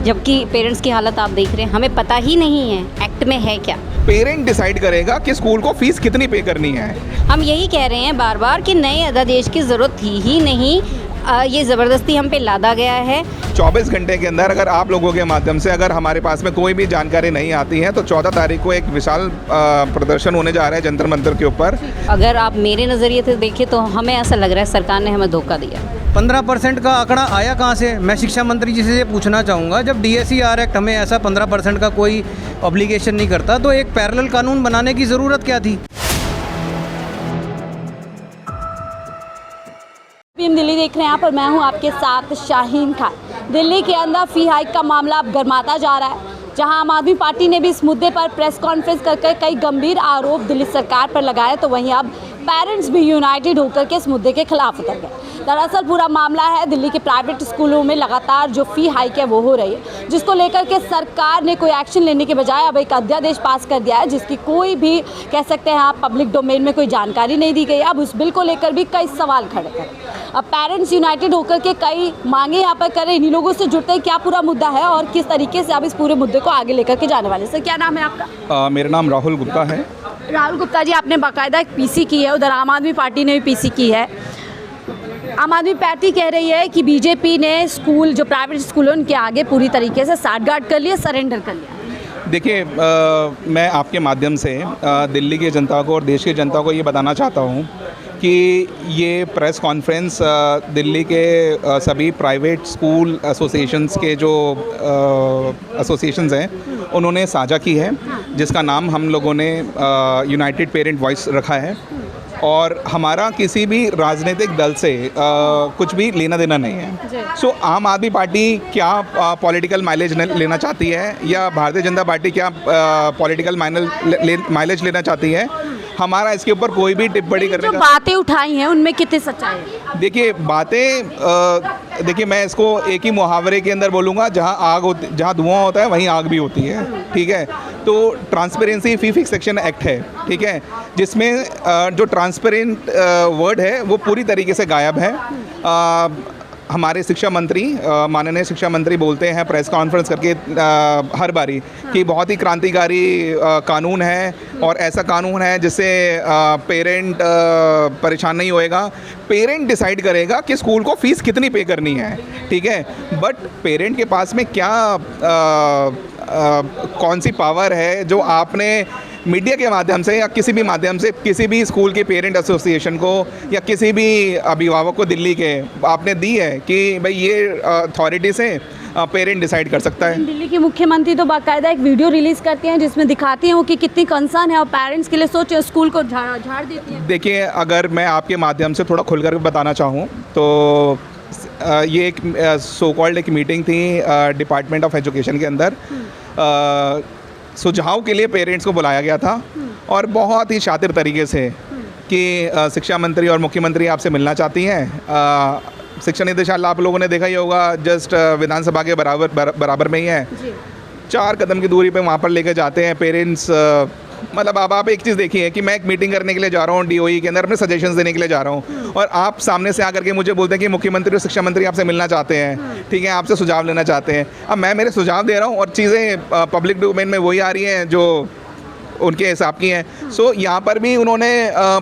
जबकि पेरेंट्स की हालत आप देख रहे हैं, हमें पता ही नहीं है एक्ट में है क्या। पेरेंट डिसाइड करेगा कि स्कूल को फीस कितनी पे करनी है। हम यही कह रहे हैं बार बार कि नए अध्यादेश की ज़रूरत थी ही नहीं, ये ज़बरदस्ती हम पे लादा गया है। 24 घंटे के अंदर अगर आप लोगों के माध्यम से अगर हमारे पास में कोई भी जानकारी नहीं आती है तो 14 तारीख को एक विशाल प्रदर्शन होने जा रहा है जंतर मंतर के ऊपर। अगर आप मेरे नज़रिए से देखें तो हमें ऐसा लग रहा है सरकार ने हमें धोखा दिया। 15% का आंकड़ा आया कहाँ से? मैं शिक्षा मंत्री जी से ये पूछना चाहूँगा, जब DSER एक्ट हमें ऐसा 15% का कोई ऑब्लिगेशन नहीं करता तो एक पैरेलल कानून बनाने की ज़रूरत क्या थी? हम दिल्ली देख रहे हैं, यहाँ पर मैं हूँ आपके साथ शाहीन खान। दिल्ली के अंदर फ़ी हाइक का मामला अब गर्माता जा रहा है, जहां आम आदमी पार्टी ने भी इस मुद्दे पर प्रेस कॉन्फ्रेंस करके कई गंभीर आरोप दिल्ली सरकार पर लगाए, तो वहीं अब पेरेंट्स भी यूनाइटेड होकर के इस मुद्दे के खिलाफ उतर गए। दरअसल पूरा मामला है दिल्ली के प्राइवेट स्कूलों में लगातार जो फ़ी हाइक है वो हो रही है, जिसको लेकर के सरकार ने कोई एक्शन लेने के बजाय अब एक अध्यादेश पास कर दिया है, जिसकी कोई भी कह सकते हैं आप पब्लिक डोमेन में कोई जानकारी नहीं दी गई। अब उस बिल को लेकर भी कई सवाल खड़े हैं। अब पेरेंट्स यूनाइटेड होकर के कई मांगे यहाँ पर कर रहे हैं। इन्हीं लोगों से जुड़ते हैं क्या पूरा मुद्दा है और किस तरीके से आप इस पूरे मुद्दे को आगे लेकर के जाने वाले। सर, क्या नाम है आपका? मेरा नाम राहुल गुप्ता है। राहुल गुप्ता जी, आपने बाकायदा एक पीसी की है, उधर आम आदमी पार्टी ने भी पीसी की है। आम आदमी पार्टी कह रही है कि बीजेपी ने स्कूल जो प्राइवेट स्कूल है उनके आगे पूरी तरीके से साठगांठ कर लिया, सरेंडर कर लिया। देखिए, मैं आपके माध्यम से दिल्ली की जनता को और देश की जनता को ये बताना चाहता हूँ कि ये प्रेस कॉन्फ्रेंस दिल्ली के सभी प्राइवेट स्कूल एसोसिएशंस के जो एसोसिएशंस हैं उन्होंने साझा की है, जिसका नाम हम लोगों ने यूनाइटेड पेरेंट वॉइस रखा है। और हमारा किसी भी राजनीतिक दल से कुछ भी लेना देना नहीं है। सो आम आदमी पार्टी क्या पॉलिटिकल माइलेज लेना चाहती है या भारतीय जनता पार्टी क्या पॉलिटिकल माइलेज लेना चाहती है, हमारा इसके ऊपर कोई भी टिप्पणी करने जो का। बातें उठाई हैं उनमें कितनी सच्चाई है? देखिए देखिए, मैं इसको एक ही मुहावरे के अंदर बोलूँगा, जहाँ धुआं होता है वहीं आग भी होती है। ठीक है, तो ट्रांसपेरेंसी फी फिक्सेशन एक्ट है, ठीक है, जिसमें जो ट्रांसपेरेंट वर्ड है वो पूरी तरीके से गायब है। हमारे शिक्षा मंत्री माननीय शिक्षा मंत्री बोलते हैं प्रेस कॉन्फ्रेंस करके हर बारी कि बहुत ही क्रांतिकारी कानून है और ऐसा कानून है जिससे पेरेंट परेशान नहीं होएगा। पेरेंट डिसाइड करेगा कि स्कूल को फ़ीस कितनी पे करनी है, ठीक है, बट पेरेंट के पास में क्या कौन सी पावर है जो आपने मीडिया के माध्यम से या किसी भी माध्यम से किसी भी स्कूल के पेरेंट एसोसिएशन को या किसी भी अभिभावक को दिल्ली के आपने दी है कि भाई ये अथॉरिटी से पेरेंट डिसाइड कर सकता है। दिल्ली की मुख्यमंत्री तो बाकायदा एक वीडियो रिलीज़ करती हैं जिसमें दिखाती हैं वो कि कितनी कंसर्न है और पेरेंट्स के लिए सोचे स्कूल को झाड़ देती है। देखिए, अगर मैं आपके माध्यम से थोड़ा खुलकर बताना चाहूँ तो ये एक सो कॉल्ड एक मीटिंग थी डिपार्टमेंट ऑफ एजुकेशन के अंदर। सुझाव के लिए पेरेंट्स को बुलाया गया था और बहुत ही शातिर तरीके से कि शिक्षा मंत्री और मुख्यमंत्री आपसे मिलना चाहती हैं। शिक्षा निदेशालय आप लोगों ने देखा ही होगा, जस्ट विधानसभा के बराबर में ही है। 4 कदम की दूरी पे वहाँ पर लेकर जाते हैं पेरेंट्स। मतलब अब आप एक चीज़ देखिए कि मैं एक मीटिंग करने के लिए जा रहा हूँ DOE के अंदर, अपने सजेशंस देने के लिए जा रहा हूँ और आप सामने से आकर के मुझे बोलते हैं कि मुख्यमंत्री और शिक्षा मंत्री आपसे मिलना चाहते हैं, ठीक है, आपसे सुझाव लेना चाहते हैं। अब मैं मेरे सुझाव दे रहा हूँ और चीज़ें पब्लिक डोमेन में वही आ रही हैं जो उनके हिसाब की हैं। सो यहाँ पर भी उन्होंने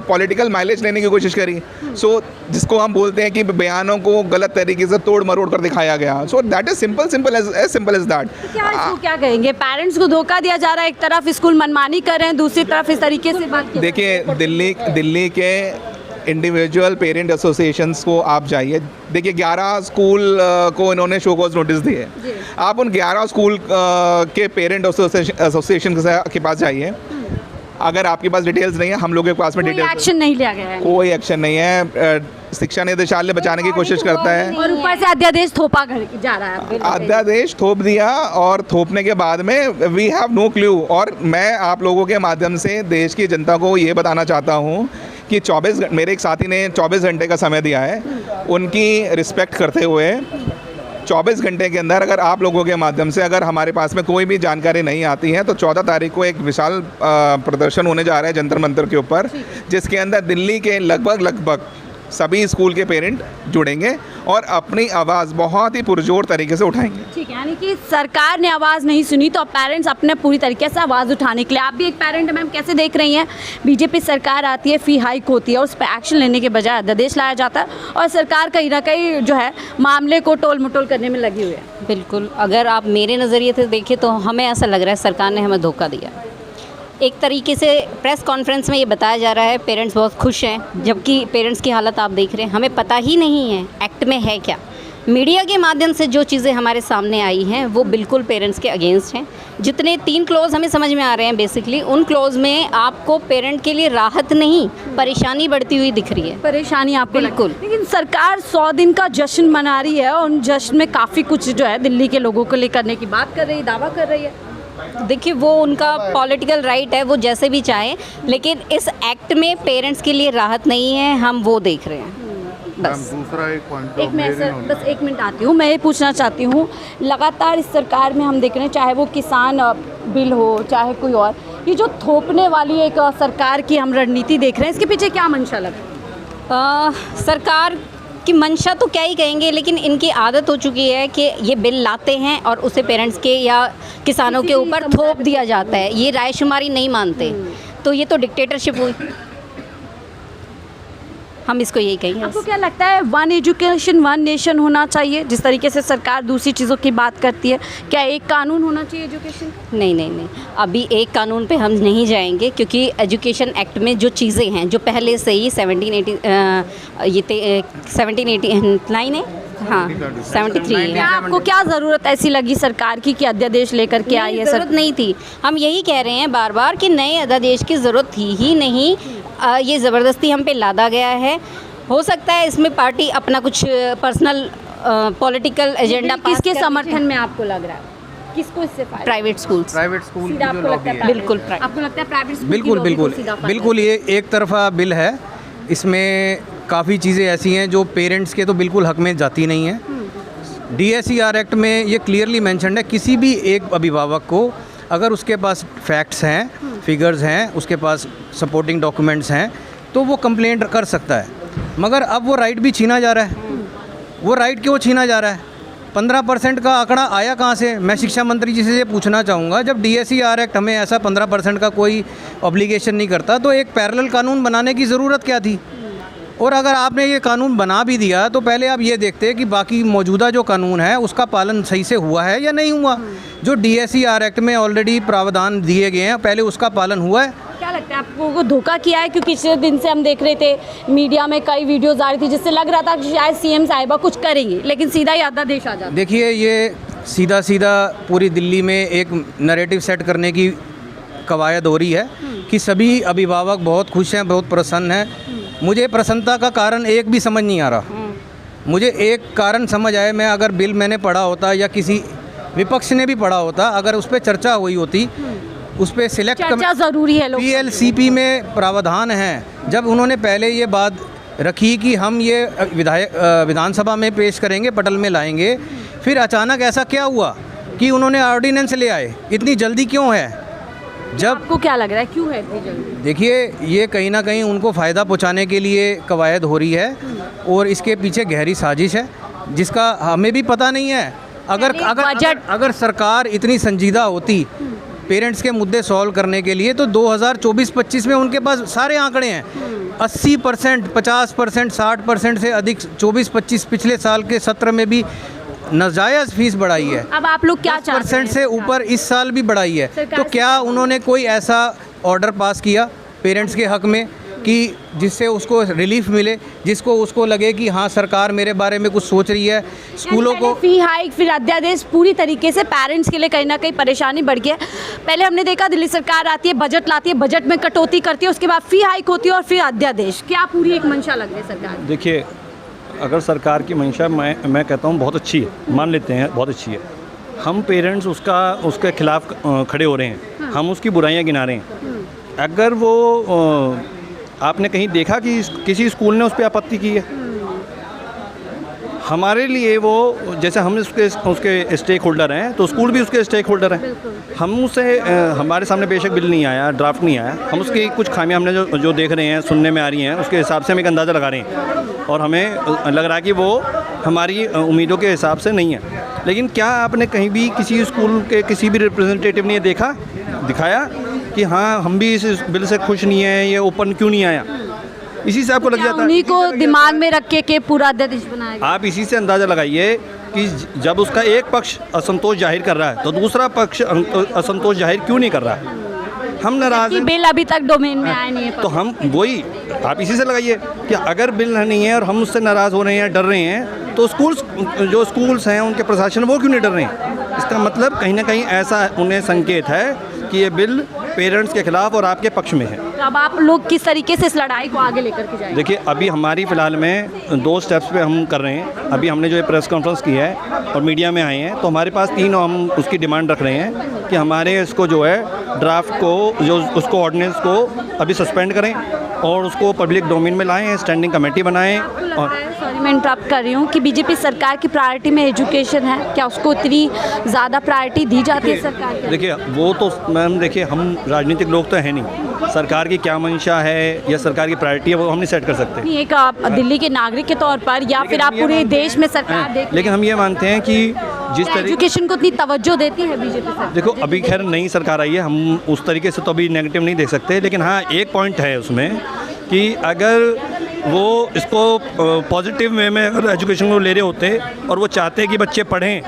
पॉलिटिकल माइलेज लेने की कोशिश करी। सो जिसको हम बोलते हैं कि बयानों को गलत तरीके से तोड़ मरोड़ कर दिखाया गया। So that is simple as that. क्या इसको क्या कहेंगे? पेरेंट्स को धोखा दिया जा रहा है, एक तरफ स्कूल मनमानी कर रहे हैं, दूसरी तरफ इस तरीके से बात। देखिए, दिल्ली के इंडिविजुअल पेरेंट एसोसिएशंस को आप जाइए, देखिए 11 स्कूल को इन्होंने शो कॉज नोटिस दिए। आप उन 11 स्कूल के पेरेंट एसोसिएशन के पास जाइए, अगर आपके पास डिटेल्स नहीं है, हम लोगों के पास में डिटेल्स, एक्शन नहीं लिया गया है, कोई एक्शन नहीं है। शिक्षा निदेशालय बचाने की कोशिश करता है और ऊपर से अध्यादेश थोपा जा रहा है। अध्यादेश थोप दिया और थोपने के बाद में वी हैव नो क्लू। और मैं आप लोगों के माध्यम से देश की जनता को ये बताना चाहता हूँ कि मेरे एक साथी ने 24 घंटे का समय दिया है, उनकी रिस्पेक्ट करते हुए 24 घंटे के अंदर अगर आप लोगों के माध्यम से अगर हमारे पास में कोई भी जानकारी नहीं आती है तो 14 तारीख को एक विशाल प्रदर्शन होने जा रहा है जंतर मंतर के ऊपर, जिसके अंदर दिल्ली के लगभग सभी स्कूल के पेरेंट जुड़ेंगे और अपनी आवाज़ बहुत ही पुरजोर तरीके से उठाएंगे। ठीक है, यानी कि सरकार ने आवाज़ नहीं सुनी तो पेरेंट्स अपने पूरी तरीके से आवाज़ उठाने के लिए, आप भी एक पेरेंट हैं मैम, कैसे देख रही हैं? बीजेपी सरकार आती है, फ़ी हाइक होती है, उस पर एक्शन लेने के बजाय अध्यादेश लाया जाता है और सरकार कहीं ना कहीं जो है मामले को टोल मटोल करने में लगी हुई है। बिल्कुल, अगर आप मेरे नज़रिए से देखें तो हमें ऐसा लग रहा है सरकार ने हमें धोखा दिया। एक तरीके से प्रेस कॉन्फ्रेंस में ये बताया जा रहा है पेरेंट्स बहुत खुश हैं, जबकि पेरेंट्स की हालत आप देख रहे हैं, हमें पता ही नहीं है एक्ट में है क्या। मीडिया के माध्यम से जो चीज़ें हमारे सामने आई हैं वो बिल्कुल पेरेंट्स के अगेंस्ट हैं। जितने 3 क्लॉज हमें समझ में आ रहे हैं बेसिकली, उन क्लॉज में आपको पेरेंट के लिए राहत नहीं, परेशानी बढ़ती हुई दिख रही है। परेशानी आपको बिल्कुल। लेकिन सरकार 100 दिन का जश्न मना रही है और उन जश्न में काफ़ी कुछ जो है दिल्ली के लोगों को लिए करने की बात कर रही है, दावा कर रही है। देखिए, वो उनका पॉलिटिकल राइट है, वो जैसे भी चाहें, लेकिन इस एक्ट में पेरेंट्स के लिए राहत नहीं है, हम वो देख रहे हैं। बस दूसरा एक पॉइंट एक मैं सर बस 1 मिनट आती हूँ, मैं ये पूछना चाहती हूँ, लगातार इस सरकार में हम देख रहे हैं, चाहे वो किसान बिल हो चाहे कोई और, ये जो थोपने वाली एक सरकार की हम रणनीति देख रहे हैं, इसके पीछे क्या मंशा लगा? सरकार की मंशा तो क्या ही कहेंगे, लेकिन इनकी आदत हो चुकी है कि ये बिल लाते हैं और उसे पेरेंट्स के या किसानों के ऊपर थोप दिया जाता है। ये रायशुमारी नहीं मानते, तो ये तो डिक्टेटरशिप हुई, हम इसको यही कहेंगे। आपको क्या लगता है वन एजुकेशन वन नेशन होना चाहिए? जिस तरीके से सरकार दूसरी चीज़ों की बात करती है, क्या एक कानून होना चाहिए एजुकेशन? नहीं नहीं नहीं, अभी एक कानून पे हम नहीं जाएंगे, क्योंकि एजुकेशन एक्ट में जो चीज़ें हैं जो पहले से ही 1789 है, हाँ 73 है। क्या आपको क्या ज़रूरत ऐसी लगी सरकार की कि अध्यादेश लेकर के आई है? ज़रूरत नहीं थी, हम यही कह रहे हैं बार बार कि नए अध्यादेश की ज़रूरत थी ही नहीं। ये ज़बरदस्ती हम पे लादा गया है। हो सकता है इसमें पार्टी अपना कुछ पर्सनल पॉलिटिकल एजेंडा किसके समर्थन में आपको लग रहा है? किसको इससे फायदा? Private schools. प्राइवेट स्कूल की सीधा जो आपको लगता लॉबी है है, प्राइवेट? बिल्कुल आपको लगता है प्राइवेट स्कूल की बिल्कुल लॉबी को बिल्कुल सीधा फायदा? बिल्कुल, ये एक तरफा बिल है। इसमें काफ़ी चीज़ें ऐसी हैं जो पेरेंट्स के तो बिल्कुल हक में जाती नहीं हैं। DSER एक्ट में ये क्लियरली मेंशन्ड है, किसी भी एक अभिभावक को अगर उसके पास फैक्ट्स हैं, फिगर्स हैं, उसके पास सपोर्टिंग डॉक्यूमेंट्स हैं, तो वो कंप्लेंट कर सकता है। मगर अब वो राइट भी छीना जा रहा है। वो राइट क्यों छीना जा रहा है? 15% का आंकड़ा आया कहाँ से? मैं शिक्षा मंत्री जी से ये पूछना चाहूँगा, जब DSER एक्ट हमें ऐसा 15% का कोई ऑब्लिगेशन नहीं करता, तो एक पैरेलल कानून बनाने की ज़रूरत क्या थी? और अगर आपने ये कानून बना भी दिया तो पहले आप ये देखते हैं कि बाकी मौजूदा जो कानून है उसका पालन सही से हुआ है या नहीं हुआ। जो DSER एक्ट में ऑलरेडी प्रावधान दिए गए हैं, पहले उसका पालन हुआ है? क्या लगता है आपको वो धोखा किया है? क्योंकि पिछले दिन से हम देख रहे थे मीडिया में कई वीडियोज आ रही थी जिससे लग रहा था कि शायद CM साहिबा कुछ करेंगी, लेकिन सीधा ही अध्यादेश आ जाता। देखिए, ये सीधा सीधा पूरी दिल्ली में एक नैरेटिव सेट करने की कवायद हो रही है कि सभी अभिभावक बहुत खुश हैं, बहुत प्रसन्न हैं। मुझे प्रसन्नता का कारण एक भी समझ नहीं आ रहा। मुझे एक कारण समझ आए, मैं अगर बिल मैंने पढ़ा होता या किसी विपक्ष ने भी पढ़ा होता, अगर उस पर चर्चा हुई होती, उस पर सिलेक्ट चर्चा ज़रूरी है। PLCP में प्रावधान है। जब उन्होंने पहले ये बात रखी कि हम ये विधानसभा में पेश करेंगे, पटल में लाएंगे, फिर अचानक ऐसा क्या हुआ कि उन्होंने ऑर्डिनेंस ले आए? इतनी जल्दी क्यों है? जब आपको क्या लग रहा है क्यों है इतनी जल्दी? देखिए, ये कहीं ना कहीं उनको फ़ायदा पहुंचाने के लिए कवायद हो रही है और इसके पीछे गहरी साजिश है जिसका हमें भी पता नहीं है। अगर सरकार इतनी संजीदा होती पेरेंट्स के मुद्दे सॉल्व करने के लिए, तो 2024-25 में उनके पास सारे आंकड़े हैं। 80%, 50%, 60% से अधिक 24-25 पिछले साल के सत्र में भी नाजायज़ फीस बढ़ाई है। अब आप लोग क्या चाहते हैं? 10% से ऊपर इस साल भी बढ़ाई है। तो क्या उन्होंने कोई ऐसा ऑर्डर पास किया पेरेंट्स के हक में कि जिससे उसको रिलीफ मिले, जिसको उसको लगे कि हाँ सरकार मेरे बारे में कुछ सोच रही है? स्कूलों को फी हाइक, फिर अध्यादेश, पूरी तरीके से पेरेंट्स के लिए कहीं ना कहीं परेशानी बढ़ गई है। पहले हमने देखा दिल्ली सरकार आती है, बजट लाती है, बजट में कटौती करती है, उसके बाद फी हाइक होती है और फिर अध्यादेश। क्या पूरी एक मंशा लग रही है सरकार? देखिए, अगर सरकार की मंशा मैं कहता हूँ बहुत अच्छी है, मान लेते हैं बहुत अच्छी है। हम पेरेंट्स उसके खिलाफ खड़े हो रहे हैं, हम उसकी बुराइयां गिना रहे हैं। अगर वो आपने कहीं देखा कि किसी स्कूल ने उस पर आपत्ति की है? हमारे लिए वो, जैसे हम उसके स्टेक होल्डर हैं, तो स्कूल भी उसके स्टेक होल्डर हैं। हम उसे हमारे सामने बेशक बिल नहीं आया, ड्राफ्ट नहीं आया, हम उसकी कुछ खामियां हमने जो देख रहे हैं, सुनने में आ रही हैं, उसके हिसाब से हम एक अंदाज़ा लगा रहे हैं और हमें लग रहा है कि वो हमारी उम्मीदों के हिसाब से नहीं है। लेकिन क्या आपने कहीं भी किसी स्कूल के किसी भी रिप्रेजेंटेटिव ने दिखाया कि हाँ हम भी इस बिल से खुश नहीं हैं, ये ओपन क्यों नहीं आया? इसी से आपको लग जाता है, उन्हीं को दिमाग में रख के पूरा अध्यादेश बनाया गया। आप इसी से अंदाज़ा लगाइए कि जब उसका एक पक्ष असंतोष जाहिर कर रहा है तो दूसरा पक्ष असंतोष जाहिर क्यों नहीं कर रहा है? हम नाराज़ हैं, बिल अभी तक डोमेन में आया नहीं है। तो हम वही, आप इसी से लगाइए कि अगर बिल नहीं है और हम उससे नाराज़ हो रहे हैं, डर रहे हैं, तो स्कूल्स हैं उनके प्रशासन वो क्यों नहीं डर रहे हैं? इसका मतलब कहीं ना कहीं ऐसा उन्हें संकेत है कि ये बिल पेरेंट्स के खिलाफ और आपके पक्ष में है। तो अब आप लोग किस तरीके से इस लड़ाई को आगे लेकर के जाएंगे? देखिए, अभी हमारी फ़िलहाल में 2 स्टेप्स पे हम कर रहे हैं। अभी हमने जो ये प्रेस कॉन्फ्रेंस की है और मीडिया में आए हैं, तो हमारे पास 3 हम उसकी डिमांड रख रहे हैं कि हमारे इसको जो है ड्राफ्ट को, जो उसको ऑर्डिनेंस को अभी सस्पेंड करें और उसको पब्लिक डोमेन में लाएं, स्टैंडिंग कमेटी बनाएं। और सॉरी मैं इंटरप्ट कर रही हूँ कि बीजेपी सरकार की प्रायोरिटी में एजुकेशन है, क्या उसको उतनी ज़्यादा प्रायोरिटी दी जाती है सरकार की? देखिए, वो तो मैम देखिए, हम राजनीतिक लोग तो हैं नहीं, सरकार की क्या मंशा है या सरकार की प्रायोरिटी है वो हम नहीं सेट कर सकते। नहीं, एक आप दिल्ली के नागरिक के तौर पर या फिर आप पूरे देश में सरकार देख, लेकिन हम ये मानते हैं कि जिस तरीके एजुकेशन को उतनी तवज्जो देती है बीजेपी सरकार। देखो, अभी खैर नई सरकार आई है, हम उस तरीके से तो अभी नेगेटिव नहीं देख सकते, लेकिन हाँ एक पॉइंट है उसमें कि अगर वो इसको पॉजिटिव वे में अगर एजुकेशन को ले रहे होते और वो चाहते कि बच्चे पढ़ें,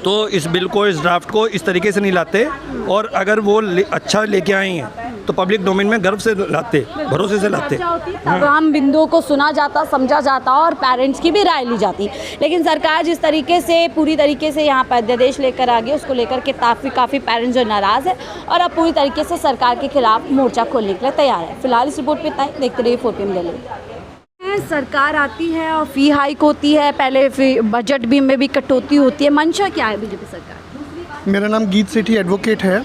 तो इस बिल को, इस ड्राफ्ट को इस तरीके से नहीं लाते। और अगर वो अच्छा लेके आए हैं तो पब्लिक डोमेन में गर्व से लाते, भरोसे से लाते। तमाम बिंदुओं को सुना जाता, समझा जाता और पेरेंट्स की भी राय ली जाती। लेकिन सरकार जिस तरीके से पूरी तरीके से यहाँ पर अध्यादेश लेकर आ गई, उसको लेकर के काफ़ी पेरेंट्स जो नाराज़ है और अब पूरी तरीके से सरकार के खिलाफ मोर्चा खोलने के लिए तैयार है। फिलहाल इस रिपोर्ट पे इतना ही। देखते रहिए 4PM दिल्ली। सरकार आती है और फी हाइक होती है, पहले बजट भी में भी कटौती होती है, मंशा क्या है बीजेपी सरकार? मेरा नाम गीत सेठी एडवोकेट है,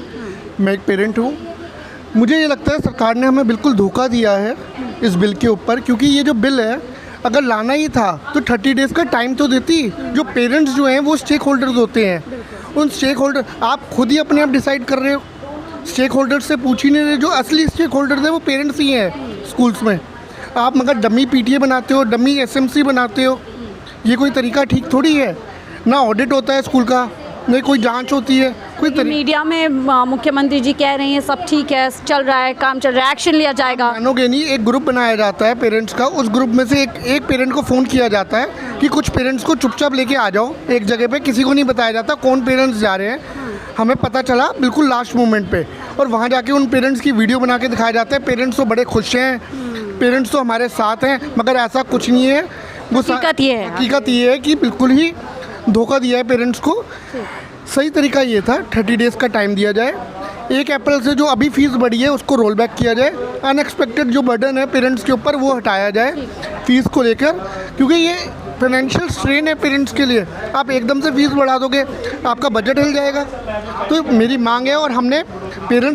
मैं एक पेरेंट हूँ। मुझे ये लगता है सरकार ने हमें बिल्कुल धोखा दिया है इस बिल के ऊपर, क्योंकि ये जो बिल है अगर लाना ही था तो 30 डेज़ का टाइम तो देती। जो पेरेंट्स जो हैं वो स्टेक होल्डर्स होते हैं, उन स्टेक होल्डर, आप खुद ही अपने आप डिसाइड कर रहे हो, स्टेक होल्डर्स से पूछ ही नहीं रहे। जो असली स्टेक होल्डर्स हैं वो पेरेंट्स ही हैं स्कूल्स में। आप मगर डमी PTA बनाते हो, डमी SMC बनाते हो, ये कोई तरीका ठीक थोड़ी है। ना ऑडिट होता है स्कूल का, नहीं कोई जांच होती है, कोई मीडिया में मुख्यमंत्री जी कह रहे हैं सब ठीक है, चल रहा है, काम चल रहा है, एक्शन लिया जाएगा। मानोगे नहीं, एक ग्रुप बनाया जाता है पेरेंट्स का, उस ग्रुप में से एक पेरेंट को फ़ोन किया जाता है कि कुछ पेरेंट्स को चुपचाप लेके आ जाओ एक जगह पे, किसी को नहीं बताया जाता कौन पेरेंट्स जा रहे हैं। हमें पता चला बिल्कुल लास्ट मोमेंट पे, और वहाँ जाके उन पेरेंट्स की वीडियो बना के दिखाया जाता है। पेरेंट्स तो बड़े खुश हैं, पेरेंट्स तो हमारे साथ हैं, मगर ऐसा कुछ नहीं है। वो हकीकत ये है कि बिल्कुल ही धोखा दिया है पेरेंट्स को। सही तरीका ये था 30 डेज़ का टाइम दिया जाए, 1 अप्रैल से जो अभी फीस बढ़ी है उसको रोल बैक किया जाए, अनएक्सपेक्टेड जो बर्डन है पेरेंट्स के ऊपर वो हटाया जाए फीस को लेकर, क्योंकि ये फाइनेंशियल स्ट्रेन है पेरेंट्स के लिए। आप एकदम से फीस बढ़ा दोगे, आपका बजट हिल जाएगा। तो मेरी मांग है, और हमने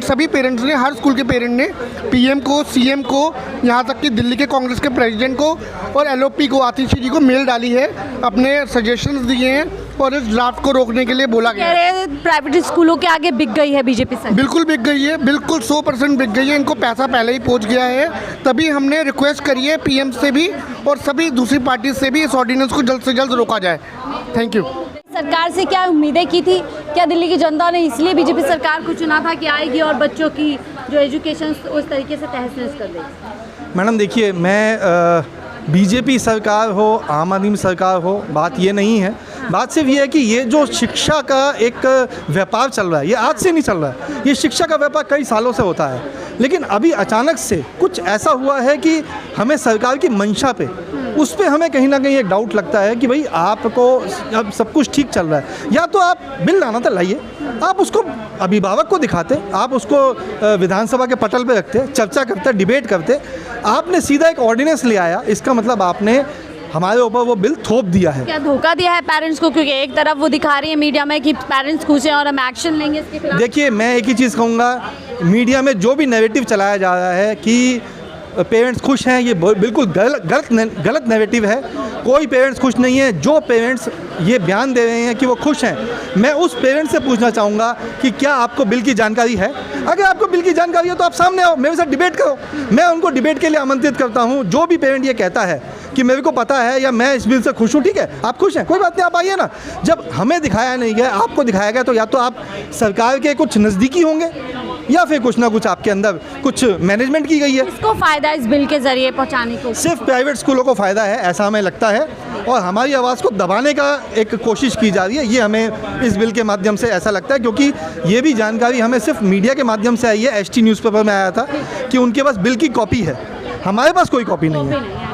सभी पेरेंट्स ने, हर स्कूल के पेरेंट ने PM को, CM को, यहाँ तक कि दिल्ली के कांग्रेस के प्रेसिडेंट को और LOP को, आतिशी जी को मेल डाली है, अपने सजेशंस दिए हैं और इस ड्राफ्ट को रोकने के लिए बोला गया है। प्राइवेट स्कूलों के आगे बिक गई है बीजेपी सरकार। बिल्कुल बिक गई है, बिल्कुल 100% बिक गई है। इनको पैसा पहले ही पहुंच गया है, तभी हमने रिक्वेस्ट करी है PM से भी और सभी दूसरी पार्टी से भी इस ऑर्डिनेंस को जल्द से जल्द रोका जाए। Thank you. सरकार से क्या उम्मीदें की थी? क्या दिल्ली की जनता ने इसलिए बीजेपी सरकार को चुना था कि आएगी और बच्चों की जो एजुकेशन उस तरीके से तहस-नहस कर देगी? मैडम देखिए, मैं बीजेपी सरकार हो, आम आदमी सरकार हो, बात ये नहीं है। बात सिर्फ ये है कि ये जो शिक्षा का एक व्यापार चल रहा है, ये आज से नहीं चल रहा है। ये शिक्षा का व्यापार कई सालों से होता है, लेकिन अभी अचानक से कुछ ऐसा हुआ है कि हमें सरकार की मंशा पे, उस पर हमें कहीं ना कहीं एक डाउट लगता है कि भाई आपको अब सब कुछ ठीक चल रहा है, या तो आप बिल लाना था लाइए, आप उसको अभिभावक को दिखाते, आप उसको विधानसभा के पटल पे रखते, चर्चा करते, डिबेट करते। आपने सीधा एक ऑर्डिनेंस ले आया, इसका मतलब आपने हमारे ऊपर वो बिल थोप दिया है। क्या धोखा दिया है पेरेंट्स को? क्योंकि एक तरफ वो दिखा रही है मीडिया में कि पेरेंट्स खुश हैं और हम एक्शन लेंगे इसके खिलाफ। देखिए, मैं एक ही चीज़ कहूँगा, मीडिया में जो भी नैरेटिव चलाया जा रहा है कि पेरेंट्स खुश हैं, ये बिल्कुल गलत नेगेटिव है। कोई पेरेंट्स खुश नहीं है। जो पेरेंट्स ये बयान दे रहे हैं कि वो खुश हैं, मैं उस पेरेंट्स से पूछना चाहूँगा कि क्या आपको बिल की जानकारी है? अगर आपको बिल की जानकारी है तो आप सामने आओ, मेरे साथ डिबेट करो। मैं उनको डिबेट के लिए आमंत्रित करता हूँ। जो भी पेरेंट ये कहता है कि मेरे को पता है या मैं इस बिल से खुश हूँ, ठीक है, आप खुश हैं, कोई बात नहीं, आप आइए ना। जब हमें दिखाया नहीं गया, आपको दिखाया गया, तो या तो आप सरकार के कुछ नज़दीकी होंगे या फिर कुछ ना कुछ आपके अंदर कुछ मैनेजमेंट की गई है। किसको फ़ायदा इस बिल के ज़रिए पहुंचाने को? सिर्फ प्राइवेट स्कूलों को फ़ायदा है, ऐसा हमें लगता है, और हमारी आवाज़ को दबाने का एक कोशिश की जा रही है। ये हमें इस बिल के माध्यम से ऐसा लगता है, क्योंकि ये भी जानकारी हमें सिर्फ मीडिया के माध्यम से आई है। HT न्यूज़पेपर में आया था कि उनके पास बिल की कॉपी है, हमारे पास कोई कॉपी नहीं है।